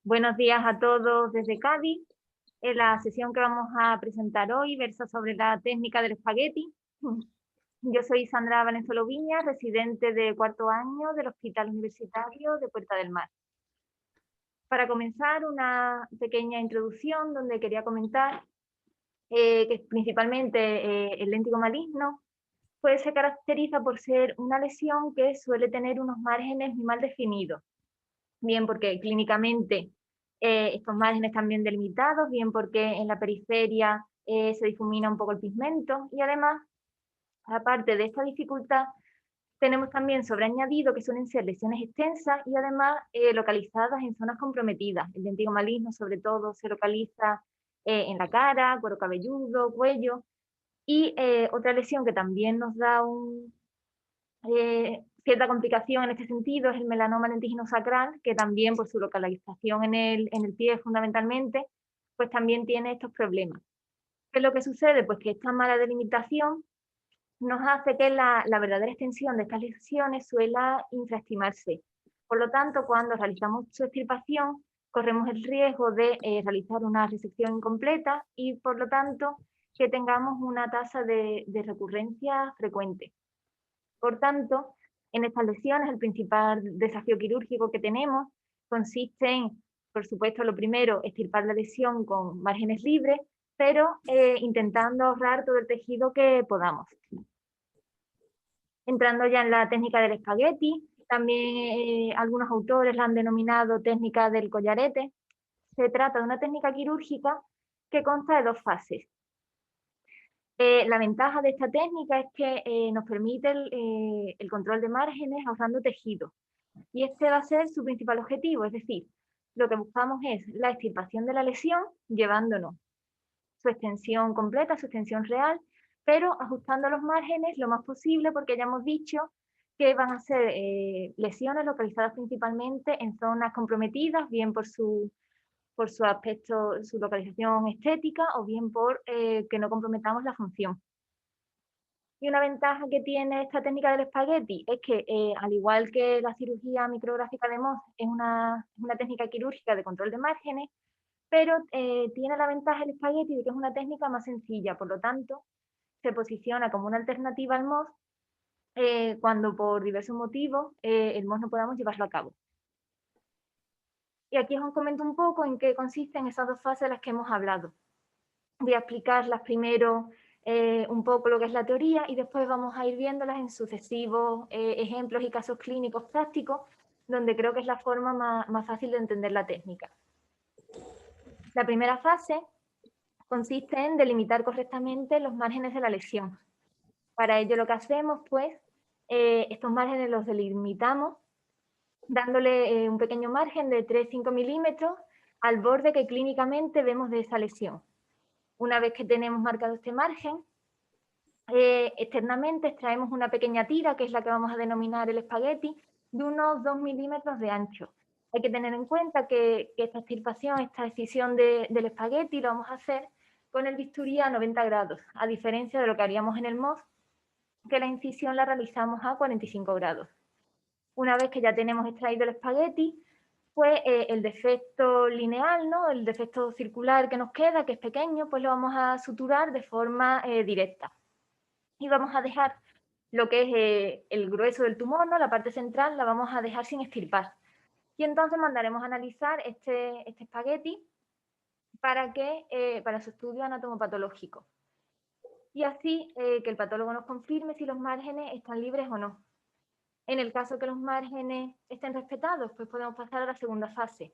Buenos días a todos desde Cádiz. La sesión que vamos a presentar hoy versa sobre la técnica del espagueti. Yo soy Sandra Valenzuela Viña, residente de cuarto año del Hospital Universitario de Puerta del Mar. Para comenzar, una pequeña introducción donde quería comentar que principalmente el léntigo maligno pues se caracteriza por ser una lesión que suele tener unos márgenes muy mal definidos, bien porque clínicamente estos márgenes están bien delimitados, bien porque en la periferia se difumina un poco el pigmento y además, aparte de esta dificultad, tenemos también sobreañadido que suelen ser lesiones extensas y además localizadas en zonas comprometidas. El léntigo maligno sobre todo se localiza en la cara, cuero cabelludo, cuello y otra lesión que también nos da cierta complicación en este sentido es el melanoma lentigino sacral, que también por su localización en el pie fundamentalmente, pues también tiene estos problemas. ¿Qué es lo que sucede? Pues que esta mala delimitación nos hace que la verdadera extensión de estas lesiones suela infraestimarse. Por lo tanto, cuando realizamos su extirpación, corremos el riesgo de realizar una resección incompleta y, por lo tanto, que tengamos una tasa de recurrencia frecuente. Por tanto, en estas lesiones el principal desafío quirúrgico que tenemos consiste en, por supuesto, lo primero, extirpar la lesión con márgenes libres, pero intentando ahorrar todo el tejido que podamos. Entrando ya en la técnica del espagueti, también algunos autores la han denominado técnica del collarete. Se trata de una técnica quirúrgica que consta de dos fases. La ventaja de esta técnica es que nos permite el control de márgenes ahorrando tejido. Y este va a ser su principal objetivo, es decir, lo que buscamos es la extirpación de la lesión, llevándonos su extensión completa, su extensión real, pero ajustando los márgenes lo más posible, porque ya hemos dicho que van a ser lesiones localizadas principalmente en zonas comprometidas, bien por su aspecto, su localización estética, o bien por que no comprometamos la función. Y una ventaja que tiene esta técnica del espagueti es que, al igual que la cirugía micrográfica de Mohs, es una técnica quirúrgica de control de márgenes, pero tiene la ventaja el espagueti de que es una técnica más sencilla, por lo tanto, se posiciona como una alternativa al Mohs cuando por diversos motivos el Mohs no podamos llevarlo a cabo. Y aquí os comento un poco en qué consisten esas dos fases de las que hemos hablado. Voy a explicarlas primero un poco lo que es la teoría y después vamos a ir viéndolas en sucesivos ejemplos y casos clínicos prácticos, donde creo que es la forma más fácil de entender la técnica. La primera fase consiste en delimitar correctamente los márgenes de la lesión. Para ello lo que hacemos, pues, estos márgenes los delimitamos dándole un pequeño margen de 3-5 milímetros al borde que clínicamente vemos de esa lesión. Una vez que tenemos marcado este margen, externamente extraemos una pequeña tira, que es la que vamos a denominar el espagueti, de unos 2 milímetros de ancho. Hay que tener en cuenta que esta extirpación, esta excisión del espagueti, lo vamos a hacer con el bisturí a 90 grados, a diferencia de lo que haríamos en el Mohs, que la incisión la realizamos a 45 grados. Una vez que ya tenemos extraído el espagueti, pues el defecto lineal, ¿no? El defecto circular que nos queda, que es pequeño, pues lo vamos a suturar de forma directa. Y vamos a dejar lo que es el grueso del tumor, ¿no? La parte central la vamos a dejar sin extirpar. Y entonces mandaremos a analizar este espagueti para su estudio anatomopatológico. Y así que el patólogo nos confirme si los márgenes están libres o no. En el caso que los márgenes estén respetados, pues podemos pasar a la segunda fase.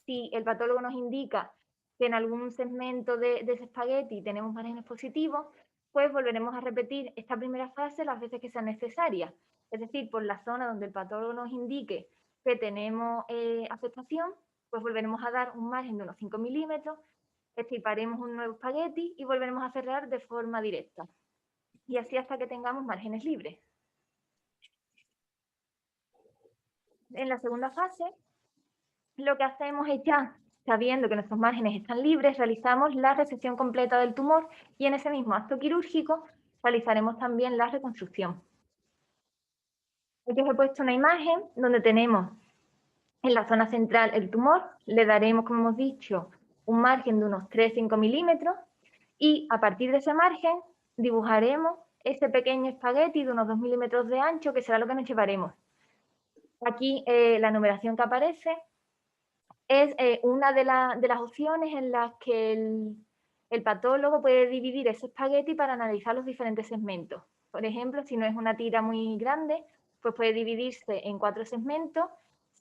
Si el patólogo nos indica que en algún segmento de ese espagueti tenemos márgenes positivos, pues volveremos a repetir esta primera fase las veces que sea necesaria. Es decir, por la zona donde el patólogo nos indique que tenemos afectación, pues volveremos a dar un margen de unos 5 milímetros, extirparemos un nuevo espagueti y volveremos a cerrar de forma directa. Y así hasta que tengamos márgenes libres. En la segunda fase, lo que hacemos es ya, sabiendo que nuestros márgenes están libres, realizamos la resección completa del tumor y en ese mismo acto quirúrgico realizaremos también la reconstrucción. Aquí os he puesto una imagen donde tenemos En la zona central el tumor, le daremos, como hemos dicho, un margen de unos 3-5 milímetros y a partir de ese margen dibujaremos ese pequeño espagueti de unos 2 milímetros de ancho, que será lo que nos llevaremos. Aquí la numeración que aparece es una de las opciones en las que el patólogo puede dividir ese espagueti para analizar los diferentes segmentos. Por ejemplo, si no es una tira muy grande, pues puede dividirse en 4 segmentos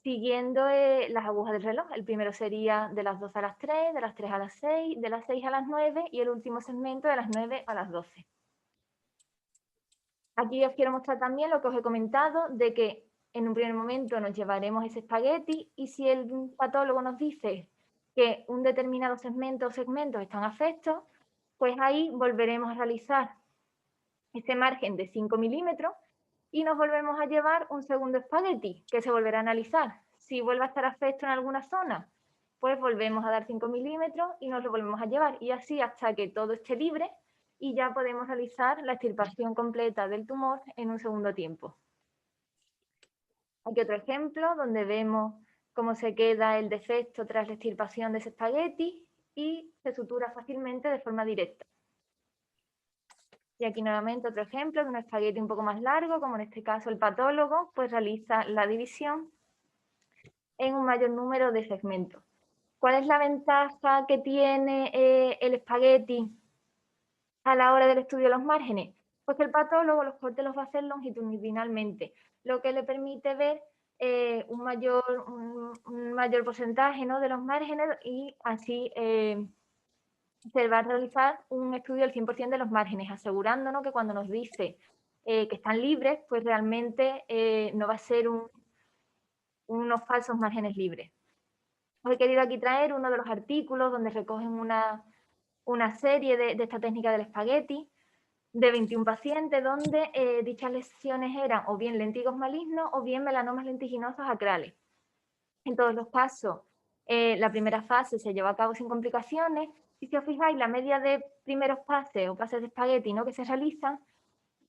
siguiendo las agujas del reloj. El primero sería de las 12 a las 3, de las 3 a las 6, de las 6 a las 9 y el último segmento de las 9 a las 12. Aquí os quiero mostrar también lo que os he comentado de que en un primer momento nos llevaremos ese espagueti y si el patólogo nos dice que un determinado segmento o segmentos están afectos, pues ahí volveremos a realizar este margen de 5 milímetros y nos volvemos a llevar un segundo espagueti que se volverá a analizar. Si vuelve a estar afecto en alguna zona, pues volvemos a dar 5 milímetros y nos lo volvemos a llevar y así hasta que todo esté libre y ya podemos realizar la extirpación completa del tumor en un segundo tiempo. Aquí otro ejemplo donde vemos cómo se queda el defecto tras la extirpación de ese espagueti y se sutura fácilmente de forma directa. Y aquí nuevamente otro ejemplo de un espagueti un poco más largo, como en este caso el patólogo, pues realiza la división en un mayor número de segmentos. ¿Cuál es la ventaja que tiene el espagueti a la hora del estudio de los márgenes? Pues que el patólogo los cortes los va a hacer longitudinalmente, lo que le permite ver un mayor porcentaje, ¿no?, de los márgenes y así se va a realizar un estudio del 100% de los márgenes, asegurándonos que cuando nos dice que están libres, pues realmente no va a ser unos falsos márgenes libres. Os he querido aquí traer uno de los artículos donde recogen una serie de esta técnica del espagueti de 21 pacientes donde dichas lesiones eran o bien lentigos malignos o bien melanomas lentiginosos acrales. En todos los casos, la primera fase se llevó a cabo sin complicaciones y si os fijáis, la media de primeros pases o pases de espagueti, ¿no?, que se realizan,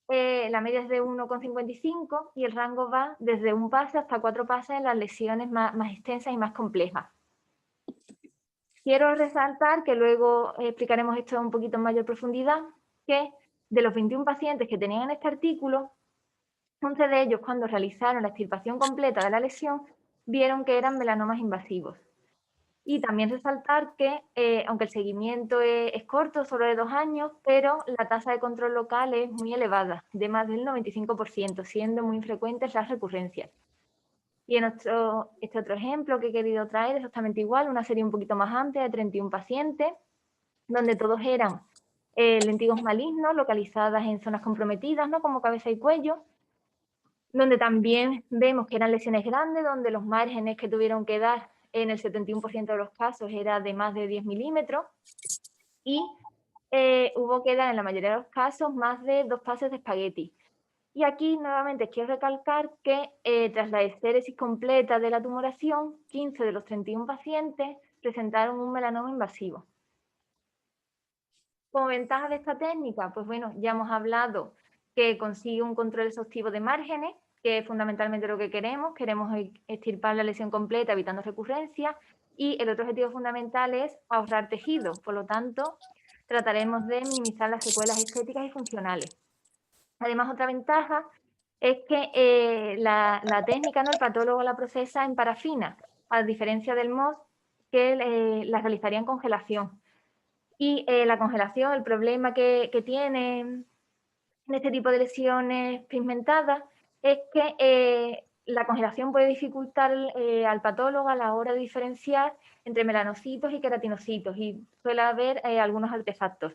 la media es de 1,55 y el rango va desde un pase hasta 4 pases en las lesiones más extensas y más complejas. Quiero resaltar que luego explicaremos esto un poquito en mayor profundidad, que de los 21 pacientes que tenían en este artículo, 11 de ellos cuando realizaron la extirpación completa de la lesión vieron que eran melanomas invasivos. Y también resaltar que, aunque el seguimiento es corto, solo de 2 años, pero la tasa de control local es muy elevada, de más del 95%, siendo muy frecuentes las recurrencias. Y en este otro ejemplo que he querido traer, exactamente igual, una serie un poquito más amplia de 31 pacientes, donde todos eran lentigos malignos localizadas en zonas comprometidas, ¿no?, como cabeza y cuello, donde también vemos que eran lesiones grandes, donde los márgenes que tuvieron que dar en el 71% de los casos era de más de 10 milímetros y hubo que dar en la mayoría de los casos más de 2 pases de espagueti. Y aquí nuevamente quiero recalcar que tras la estéresis completa de la tumoración, 15 de los 31 pacientes presentaron un melanoma invasivo. Como ventaja de esta técnica, pues bueno, ya hemos hablado que consigue un control exhaustivo de márgenes, que es fundamentalmente lo que queremos extirpar la lesión completa evitando recurrencia y el otro objetivo fundamental es ahorrar tejido, por lo tanto trataremos de minimizar las secuelas estéticas y funcionales. Además, otra ventaja es que la técnica, ¿no?, el patólogo la procesa en parafina, a diferencia del MOS que la realizaría en congelación. Y la congelación, el problema que tiene en este tipo de lesiones pigmentadas es que la congelación puede dificultar al patólogo a la hora de diferenciar entre melanocitos y queratinocitos y suele haber algunos artefactos.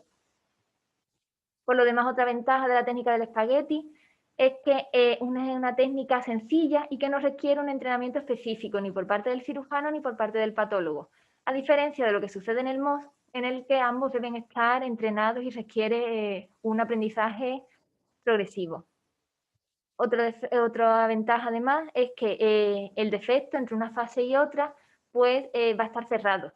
Por lo demás, otra ventaja de la técnica del espagueti es que es una técnica sencilla y que no requiere un entrenamiento específico ni por parte del cirujano ni por parte del patólogo, a diferencia de lo que sucede en el MOS, en el que ambos deben estar entrenados y requiere un aprendizaje progresivo. Otra ventaja además es que el defecto entre una fase y otra pues va a estar cerrado,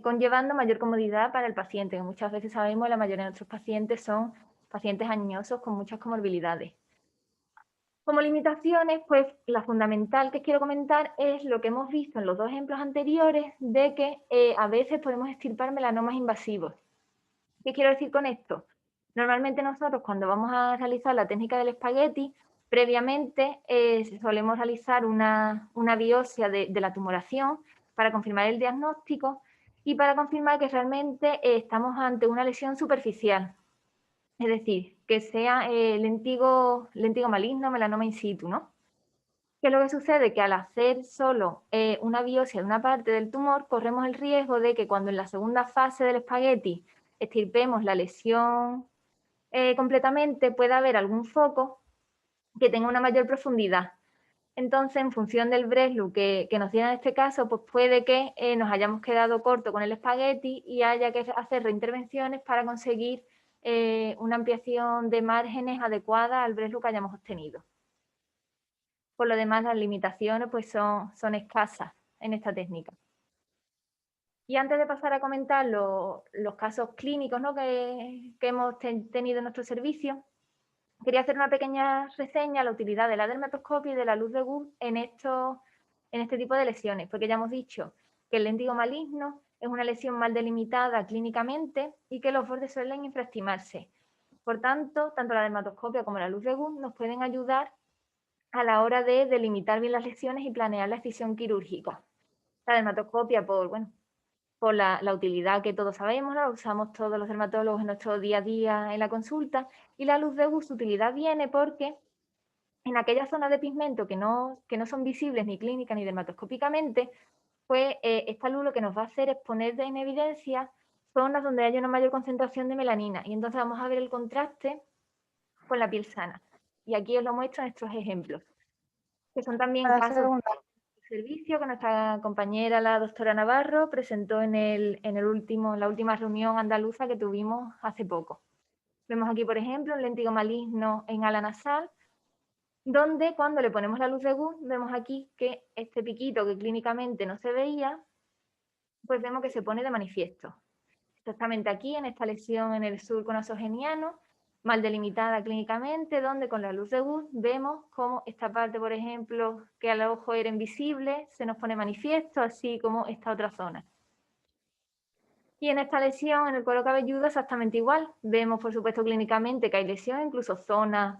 conllevando mayor comodidad para el paciente, que muchas veces sabemos la mayoría de nuestros pacientes son pacientes añosos con muchas comorbilidades. Como limitaciones, pues la fundamental que quiero comentar es lo que hemos visto en los dos ejemplos anteriores de que a veces podemos extirpar melanomas invasivos. ¿Qué quiero decir con esto? Normalmente nosotros cuando vamos a realizar la técnica del espagueti, previamente solemos realizar una biopsia de la tumoración para confirmar el diagnóstico y para confirmar que realmente estamos ante una lesión superficial. Es decir, que sea lentigo maligno, melanoma in situ, ¿no? ¿Qué es lo que sucede? Que al hacer solo una biopsia de una parte del tumor, corremos el riesgo de que cuando en la segunda fase del espagueti extirpemos la lesión completamente, pueda haber algún foco que tenga una mayor profundidad. Entonces, en función del Breslu que nos diera en este caso, pues puede que nos hayamos quedado corto con el espagueti y haya que hacer reintervenciones para conseguir una ampliación de márgenes adecuada al Breslu que hayamos obtenido. Por lo demás, las limitaciones pues son escasas en esta técnica. Y antes de pasar a comentar los casos clínicos, ¿no?, que hemos tenido en nuestro servicio, quería hacer una pequeña reseña a la utilidad de la dermatoscopia y de la luz de Wood en este tipo de lesiones, porque ya hemos dicho que el léntigo maligno es una lesión mal delimitada clínicamente y que los bordes suelen infraestimarse. Por tanto, tanto la dermatoscopia como la luz de Wood nos pueden ayudar a la hora de delimitar bien las lesiones y planear la excisión quirúrgica. La dermatoscopia, por la utilidad que todos sabemos, ¿no?, la usamos todos los dermatólogos en nuestro día a día en la consulta, y la luz de Wood, su utilidad viene porque en aquellas zonas de pigmento que no son visibles ni clínica ni dermatoscópicamente, pues esta luz lo que nos va a hacer es poner en evidencia zonas donde haya una mayor concentración de melanina, y entonces vamos a ver el contraste con la piel sana. Y aquí os lo muestro en estos ejemplos, que son también casos de servicio que nuestra compañera, la doctora Navarro, presentó en la última reunión andaluza que tuvimos hace poco. Vemos aquí, por ejemplo, un léntigo maligno en ala nasal, donde cuando le ponemos la luz de Wood, vemos aquí que este piquito que clínicamente no se veía, pues vemos que se pone de manifiesto. Exactamente aquí, en esta lesión en el surco nasogeniano, mal delimitada clínicamente, donde con la luz de Wood vemos cómo esta parte, por ejemplo, que al ojo era invisible, se nos pone manifiesto, así como esta otra zona. Y en esta lesión, en el cuero cabelludo, exactamente igual. Vemos, por supuesto, clínicamente que hay lesión, incluso zonas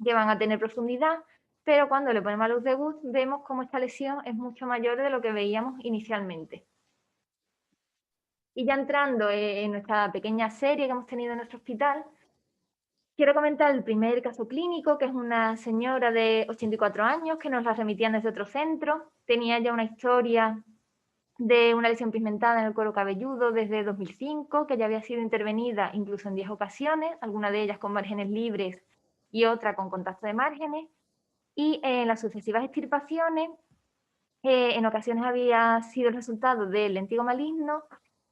que van a tener profundidad, pero cuando le ponemos la luz de Wood, vemos cómo esta lesión es mucho mayor de lo que veíamos inicialmente. Y ya entrando en nuestra pequeña serie que hemos tenido en nuestro hospital, quiero comentar el primer caso clínico, que es una señora de 84 años que nos la remitían desde otro centro. Tenía ya una historia de una lesión pigmentada en el cuero cabelludo desde 2005, que ya había sido intervenida incluso en 10 ocasiones, algunas de ellas con márgenes libres y otra con contacto de márgenes. Y en las sucesivas extirpaciones, en ocasiones había sido el resultado del léntigo maligno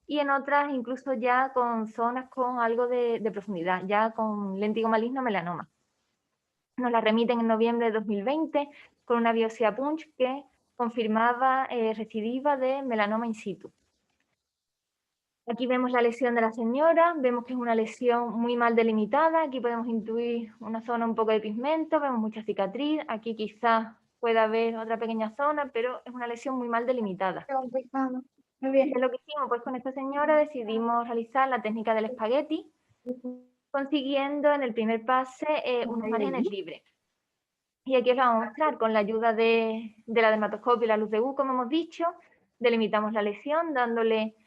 y en otras incluso ya con zonas con algo de profundidad, ya con léntigo maligno melanoma. Nos la remiten en noviembre de 2020 con una biopsia punch que confirmaba recidiva de melanoma in situ. Aquí vemos la lesión de la señora, vemos que es una lesión muy mal delimitada, aquí podemos intuir una zona un poco de pigmento, vemos mucha cicatriz, aquí quizás pueda haber otra pequeña zona, pero es una lesión muy mal delimitada. Muy bien. ¿Qué es lo que hicimos? Pues con esta señora decidimos realizar la técnica del espagueti, consiguiendo en el primer pase unos márgenes libres. Y aquí os lo vamos a mostrar con la ayuda de la dermatoscopia y la luz de Wood, como hemos dicho. Delimitamos la lesión dándole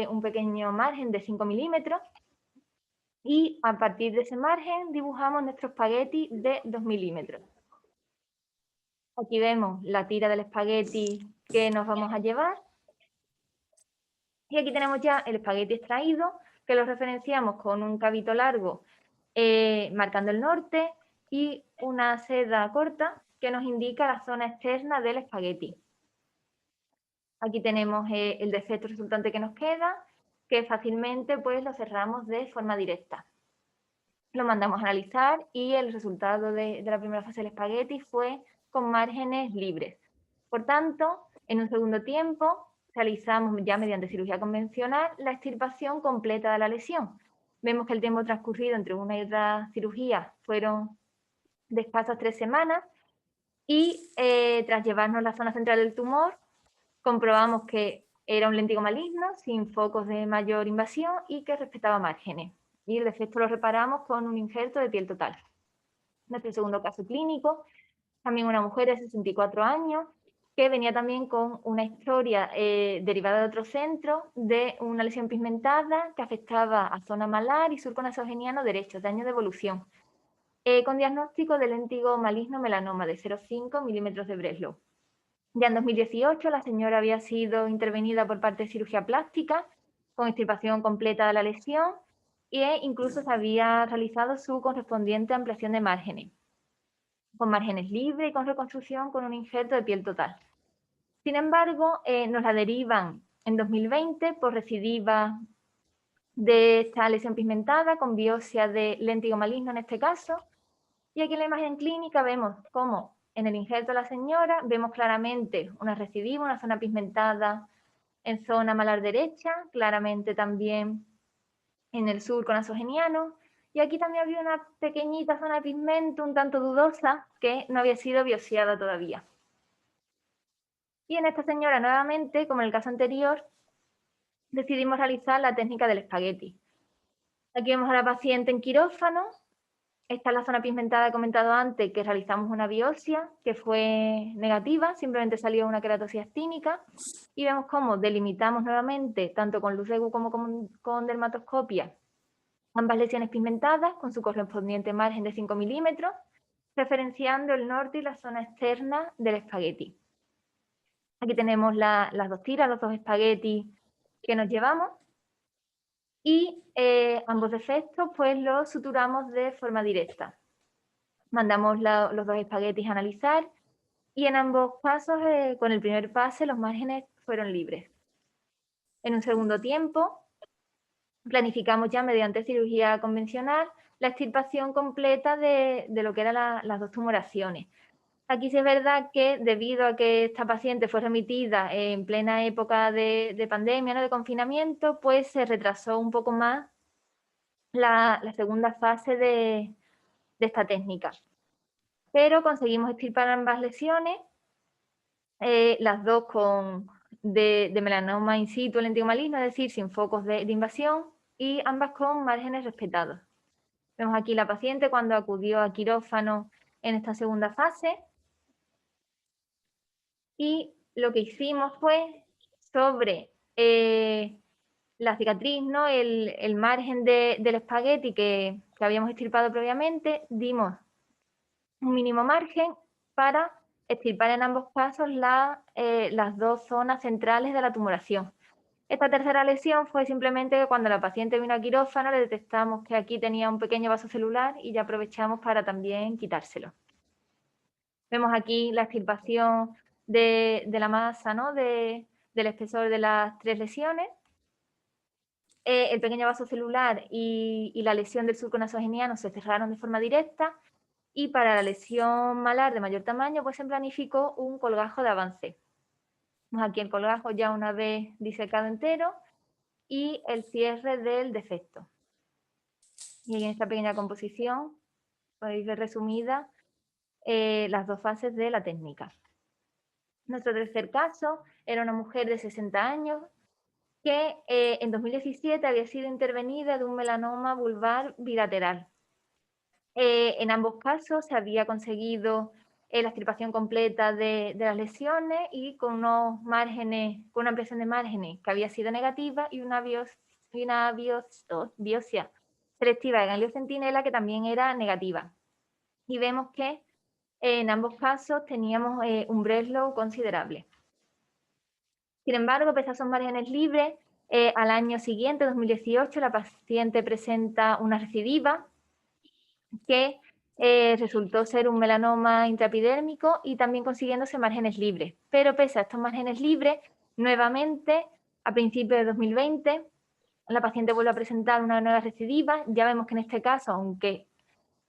un pequeño margen de 5 milímetros y a partir de ese margen dibujamos nuestro espagueti de 2 milímetros. Aquí vemos la tira del espagueti que nos vamos a llevar y aquí tenemos ya el espagueti extraído, que lo referenciamos con un cabito largo marcando el norte y una seda corta que nos indica la zona externa del espagueti. Aquí tenemos el defecto resultante que nos queda, que fácilmente pues lo cerramos de forma directa. Lo mandamos a analizar y el resultado de la primera fase del espagueti fue con márgenes libres. Por tanto, en un segundo tiempo realizamos ya mediante cirugía convencional la extirpación completa de la lesión. Vemos que el tiempo transcurrido entre una y otra cirugía fueron de escasas 3 semanas y tras llevarnos la zona central del tumor, comprobamos que era un léntigo maligno sin focos de mayor invasión y que respetaba márgenes. Y el defecto lo reparamos con un injerto de piel total. Nuestro segundo caso clínico, también una mujer de 64 años, que venía también con una historia derivada de otro centro, de una lesión pigmentada que afectaba a zona malar y surco nasogeniano derecho, daño de evolución, con diagnóstico de léntigo maligno melanoma de 0,5 milímetros de Breslow. Ya en 2018 la señora había sido intervenida por parte de cirugía plástica, con extirpación completa de la lesión, e incluso se había realizado su correspondiente ampliación de márgenes, con márgenes libres y con reconstrucción con un injerto de piel total. Sin embargo, nos la derivan en 2020 por recidiva de esta lesión pigmentada, con biopsia de léntigo maligno en este caso, y aquí en la imagen clínica vemos cómo en el injerto de la señora vemos claramente una recidiva, una zona pigmentada en zona malar derecha, claramente también en el surco nasogeniano, y aquí también había una pequeñita zona de pigmento un tanto dudosa que no había sido biopsiada todavía. Y en esta señora nuevamente, como en el caso anterior, decidimos realizar la técnica del espagueti. Aquí vemos a la paciente en quirófano. Esta es la zona pigmentada que he comentado antes, que realizamos una biopsia que fue negativa, simplemente salió una queratosis actínica, y vemos cómo delimitamos nuevamente, tanto con luz de UV como con dermatoscopia, ambas lesiones pigmentadas con su correspondiente margen de 5 milímetros, referenciando el norte y la zona externa del espagueti. Aquí tenemos las dos tiras, los dos espaguetis que nos llevamos, y ambos defectos pues los suturamos de forma directa. Mandamos los dos espaguetis a analizar y en ambos casos, con el primer pase, los márgenes fueron libres. En un segundo tiempo, planificamos ya mediante cirugía convencional la extirpación completa de lo que eran las dos tumoraciones. Aquí sí es verdad que debido a que esta paciente fue remitida en plena época de pandemia, ¿no?, de confinamiento, pues se retrasó un poco más la segunda fase de esta técnica. Pero conseguimos extirpar ambas lesiones, las dos de melanoma in situ, léntigo maligno, es decir, sin focos de invasión, y ambas con márgenes respetados. Vemos aquí la paciente cuando acudió a quirófano en esta segunda fase, y lo que hicimos fue sobre la cicatriz, ¿no?, el margen del espagueti que habíamos extirpado previamente, dimos un mínimo margen para extirpar en ambos casos las dos zonas centrales de la tumoración. Esta tercera lesión fue simplemente que cuando la paciente vino a quirófano le detectamos que aquí tenía un pequeño vaso celular y ya aprovechamos para también quitárselo. Vemos aquí la extirpación de la masa, ¿no?, del espesor de las tres lesiones. El pequeño vaso celular y la lesión del surco nasogeniano se cerraron de forma directa, y para la lesión malar de mayor tamaño pues se planificó un colgajo de avance. Vemos aquí el colgajo ya una vez disecado entero y el cierre del defecto. Y en esta pequeña composición podéis ver resumidas las dos fases de la técnica. Nuestro tercer caso era una mujer de 60 años que en 2017 había sido intervenida de un melanoma vulvar bilateral. En ambos casos se había conseguido la extirpación completa de las lesiones y con unos márgenes, con una ampliación de márgenes que había sido negativa y una biopsia selectiva de ganglio centinela que también era negativa. Y vemos que en ambos casos teníamos un Breslow considerable. Sin embargo, pese a esos márgenes libres, al año siguiente, 2018, la paciente presenta una recidiva que resultó ser un melanoma intraepidérmico y también consiguiéndose márgenes libres. Pero pese a estos márgenes libres, nuevamente, a principios de 2020, la paciente vuelve a presentar una nueva recidiva. Ya vemos que en este caso, aunque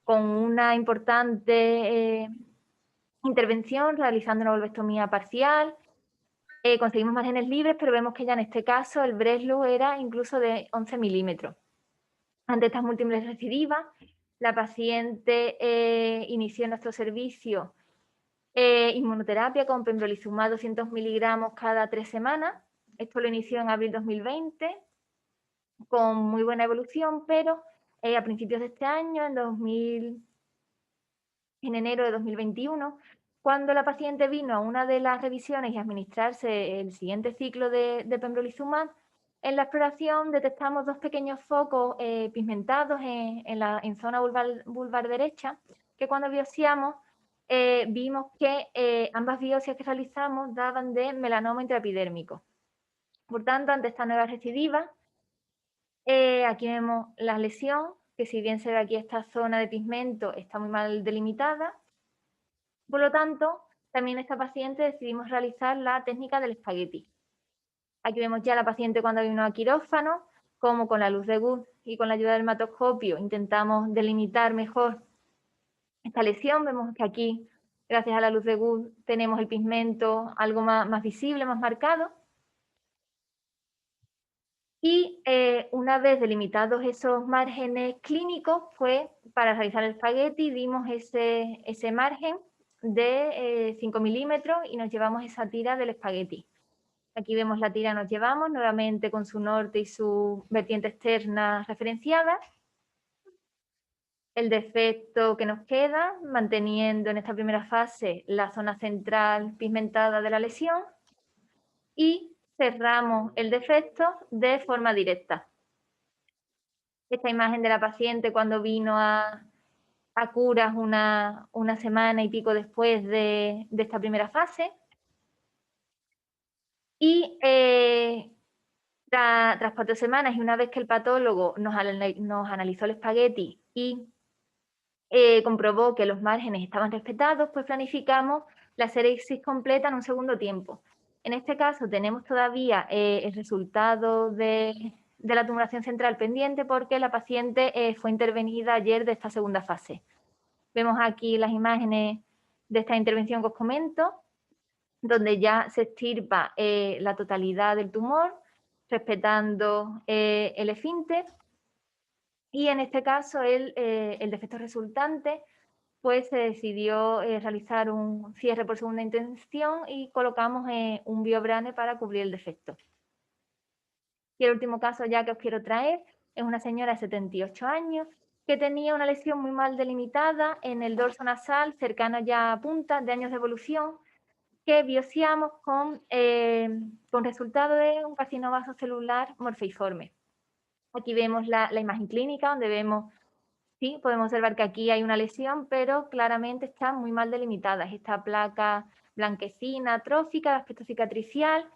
con una importante intervención, realizando una vulvectomía parcial, conseguimos márgenes libres, pero vemos que ya en este caso el Breslow era incluso de 11 milímetros. Ante estas múltiples recidivas, La paciente inició en nuestro servicio inmunoterapia con pembrolizumab 200 miligramos cada 3 semanas. Esto lo inició en abril 2020 con muy buena evolución, pero a principios de este año, en enero de 2021, cuando la paciente vino a una de las revisiones y a administrarse el siguiente ciclo de pembrolizumab, en la exploración detectamos 2 pequeños focos pigmentados en zona vulvar derecha, que cuando biopsiamos vimos que ambas biopsias que realizamos daban de melanoma intraepidérmico. Por tanto, ante esta nueva recidiva, aquí vemos la lesión, que si bien se ve aquí esta zona de pigmento, está muy mal delimitada. Por lo tanto, también esta paciente decidimos realizar la técnica del espagueti. Aquí vemos ya la paciente cuando vino a quirófano, como con la luz de Guth y con la ayuda del hematoscopio intentamos delimitar mejor esta lesión. Vemos que aquí, gracias a la luz de Guth, tenemos el pigmento algo más visible, más marcado. Y una vez delimitados esos márgenes clínicos, pues para realizar el espagueti dimos ese margen de 5 milímetros y nos llevamos esa tira del espagueti. Aquí vemos la tira nos llevamos, nuevamente con su norte y su vertiente externa referenciada. El defecto que nos queda, manteniendo en esta primera fase la zona central pigmentada de la lesión, y cerramos el defecto de forma directa. Esta imagen de la paciente cuando vino a curas una semana y pico después de esta primera fase. Y tras 4 semanas y una vez que el patólogo nos analizó el espagueti y comprobó que los márgenes estaban respetados, pues planificamos la séresis completa en un segundo tiempo. En este caso tenemos todavía el resultado de la tumoración central pendiente porque la paciente fue intervenida ayer de esta segunda fase. Vemos aquí las imágenes de esta intervención que os comento, donde ya se extirpa la totalidad del tumor, respetando el esfínter. Y en este caso el defecto resultante, pues se decidió realizar un cierre por segunda intención y colocamos un biobrane para cubrir el defecto. Y el último caso ya que os quiero traer es una señora de 78 años que tenía una lesión muy mal delimitada en el dorso nasal, cercano ya a punta, de años de evolución, que biopsiamos con resultado de un carcinoma vasocelular morfeiforme. Aquí vemos la imagen clínica, donde vemos, sí, podemos observar que aquí hay una lesión, pero claramente está muy mal delimitada. Es esta placa blanquecina, atrófica, de aspecto cicatricial,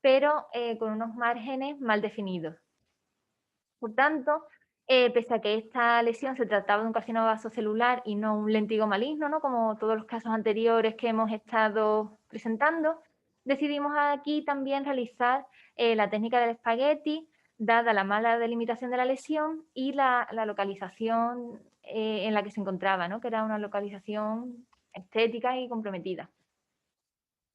pero con unos márgenes mal definidos. Por tanto, pese a que esta lesión se trataba de un carcinoma vasocelular y no un lentigo maligno, ¿no?, como todos los casos anteriores que hemos estado presentando, decidimos aquí también realizar la técnica del espagueti, dada la mala delimitación de la lesión y la localización en la que se encontraba, ¿no?, que era una localización estética y comprometida.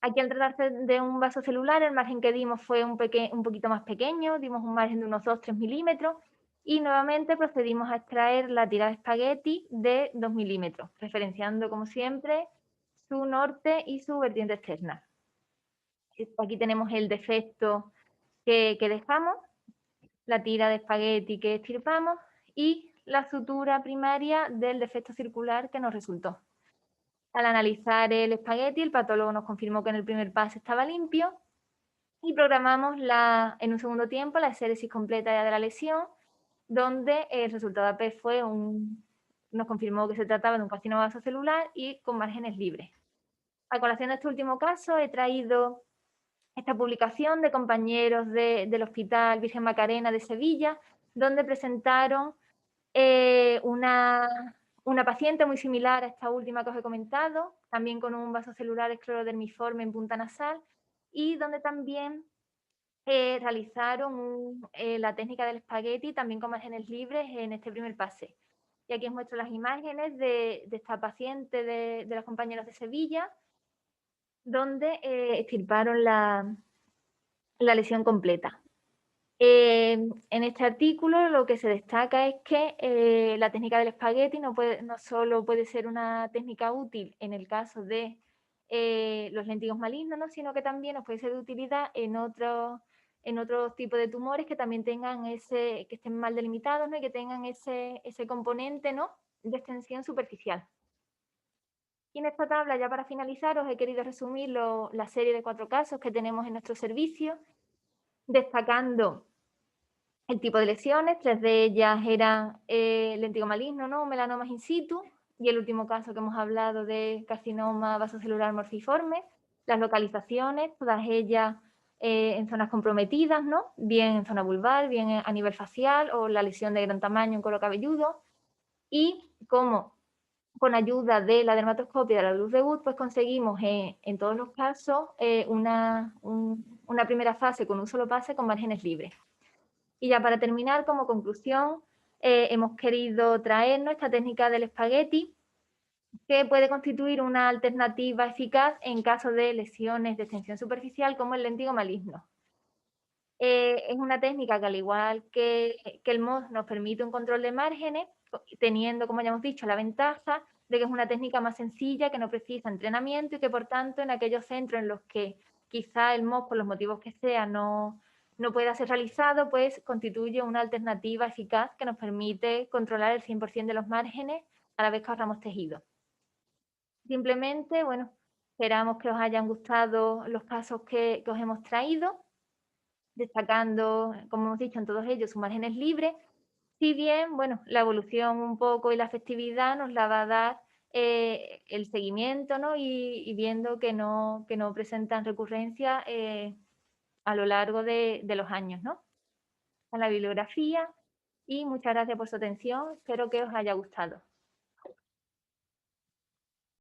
Aquí, al tratarse de un vaso celular, el margen que dimos fue un poquito más pequeño, dimos un margen de unos 2-3 milímetros y nuevamente procedimos a extraer la tira de espagueti de 2 milímetros, referenciando como siempre su norte y su vertiente externa. Aquí tenemos el defecto que dejamos, la tira de espagueti que extirpamos y la sutura primaria del defecto circular que nos resultó. Al analizar el espagueti, el patólogo nos confirmó que en el primer pase estaba limpio y programamos en un segundo tiempo la exéresis completa ya de la lesión, donde el resultado AP nos confirmó que se trataba de un carcinoma vasocelular y con márgenes libres. A colación de este último caso, he traído esta publicación de compañeros del Hospital Virgen Macarena de Sevilla, donde presentaron una paciente muy similar a esta última que os he comentado, también con un vasocelular esclerodermiforme en punta nasal, y donde también realizaron la técnica del espagueti, también con márgenes libres en este primer pase. Y aquí os muestro las imágenes de esta paciente de los compañeros de Sevilla, donde extirparon la lesión completa. En este artículo lo que se destaca es que la técnica del espagueti no solo puede ser una técnica útil en el caso de los lentigos malignos, ¿no? Sino que también nos puede ser de utilidad en otros tipos de tumores que también tengan que estén mal delimitados, ¿no? Y que tengan ese componente, ¿no? De extensión superficial. Y en esta tabla, ya para finalizar, os he querido resumir la serie de 4 casos que tenemos en nuestro servicio, destacando el tipo de lesiones. 3 de ellas eran lentigo maligno, ¿no? Melanomas in situ, y el último caso que hemos hablado de carcinoma vasocelular morfiforme. Las localizaciones, todas ellas en zonas comprometidas, ¿no? Bien en zona vulvar, bien a nivel facial, o la lesión de gran tamaño en cuero cabelludo. Y como con ayuda de la dermatoscopia de la luz de Wood, pues conseguimos en todos los casos una primera fase con un solo pase con márgenes libres. Y ya para terminar, como conclusión, hemos querido traernos esta técnica del espagueti, que puede constituir una alternativa eficaz en caso de lesiones de extensión superficial como el lentigo maligno. Es una técnica que, al igual que el MOS, nos permite un control de márgenes, teniendo, como ya hemos dicho, la ventaja de que es una técnica más sencilla, que no precisa entrenamiento y que, por tanto, en aquellos centros en los que quizá el MOS, por los motivos que sea, no pueda ser realizado, pues constituye una alternativa eficaz que nos permite controlar el 100% de los márgenes a la vez que ahorramos tejido. Simplemente, bueno, esperamos que os hayan gustado los casos que os hemos traído, destacando, como hemos dicho, en todos ellos sus márgenes libres, si bien, bueno, la evolución un poco y la efectividad nos la va a dar el seguimiento, ¿no? Y viendo que no presentan recurrencia a lo largo de los años, ¿no? A la bibliografía, y muchas gracias por su atención, espero que os haya gustado.